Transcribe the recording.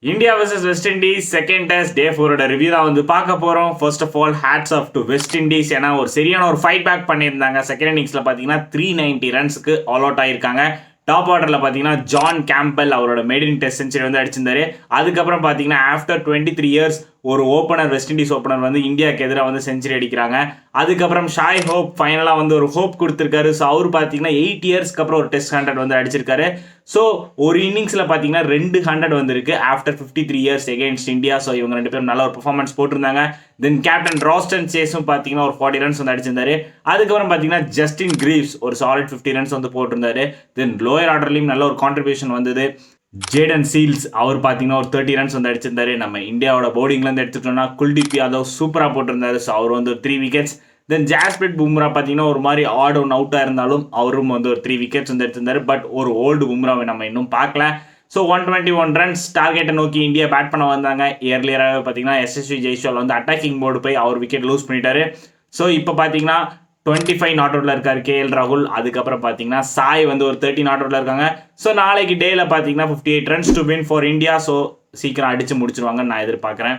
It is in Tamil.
India vs West Indies second test day 4ஓட ரிவ்யூ தான் வந்து பார்க்க போகிறோம். First of all hats off to West Indies. ஏன்னா ஒரு சரியான ஒரு ஃபைட் பேக் பண்ணியிருந்தாங்க. செகண்ட் இன்னிங்ஸில் பார்த்தீங்கன்னா 390 ரன்ஸுக்கு ஆல் அவுட் ஆயிருக்காங்க. டாப் ஆர்டரில் பார்த்தீங்கன்னா ஜான் கேம்பல் அவரோட மெய்டன் டெஸ்ட் செஞ்சுரி வந்து அடிச்சிருந்தாரு. அதுக்கப்புறம் பார்த்தீங்கன்னா ஆஃப்டர் 23 இயர்ஸ் ஒரு ஓப்பனர் வெஸ்ட் இண்டீஸ் ஓப்பனர் வந்து இந்தியாவுக்கு எதிராக வந்து செஞ்சுரி அடிக்கிறாங்க. அதுக்கப்புறம் ஷாய் ஹோப் ஃபைனலாக வந்து ஒரு ஹோப் கொடுத்துருக்காரு. ஸோ அவர் பார்த்தீங்கன்னா 8 இயர்ஸ்க்கு அப்புறம் ஒரு டெஸ்ட் 100 வந்து அடிச்சிருக்காரு. ஸோ ஒரு இன்னிங்ஸில் பார்த்தீங்கன்னா 200 வந்திருக்கு after 53 years against India. So இவங்க ரெண்டு பேரும் நல்ல ஒரு பர்ஃபார்மன்ஸ் போட்டிருந்தாங்க. தென் கேப்டன் ராஸ்டன் சேஸும் பார்த்தீங்கன்னா ஒரு 40 ரன்ஸ் வந்து அடிச்சிருந்தாரு. அதுக்கப்புறம் பார்த்தீங்கன்னா ஜஸ்டின் கிரீவ்ஸ் ஒரு சாலிட் 50 ரன்ஸ் வந்து போட்டிருந்தாரு. தென் லோயர் ஆர்டர்லையும் நல்ல ஒரு கான்ட்ரிபியூஷன் வந்தது. ஜேடன் சீல்ஸ் அவர் பார்த்தீங்கன்னா ஒரு 30 ரன்ஸ் வந்து அடிச்சிருந்தாரு. நம்ம இந்தியாவோட பவுலிங்லேருந்து எடுத்துட்டோம்னா குல்தீப் யாதவ் சூப்பராக போட்டிருந்தாரு. ஸோ அவர் வந்து ஒரு 3 விக்கெட்ஸ். தென் ஜாஸ்பிரிட் பும்ரா பார்த்தீங்கன்னா ஒரு மாதிரி ஆட் ஒன் அவுட்டாக இருந்தாலும் அவரும் வந்து ஒரு 3 விக்கெட்ஸ் வந்து எடுத்திருந்தாரு. பட் ஒரு ஓல்டு பும்ராவை நம்ம இன்னும் பார்க்கல. ஸோ 121 ரன்ஸ் டார்கெட்டை நோக்கி இந்தியா பேட் பண்ண வந்தாங்க. இயர்லியராக பார்த்தீங்கன்னா எஸ்எஸ்வி ஜெய்ஸ்வால் வந்து அட்டாக்கிங் போர்டு போய் அவர் விக்கெட் லூஸ் பண்ணிட்டாரு. ஸோ இப்போ பார்த்தீங்கன்னா 25 நாட் அவுட்ல இருக்காரு கேஎல் ராகுல். அதுக்கப்புறம் பார்த்தீங்கன்னா சாய் வந்து ஒரு 30 நாட் அவுட்ல இருக்காங்க. ஸோ நாளைக்கு டேல பார்த்தீங்கன்னா 58 runs to win for India. So சீக்கிரம் அடிச்சு முடிச்சிருவாங்கன்னு நான் எதிர்பார்க்குறேன்.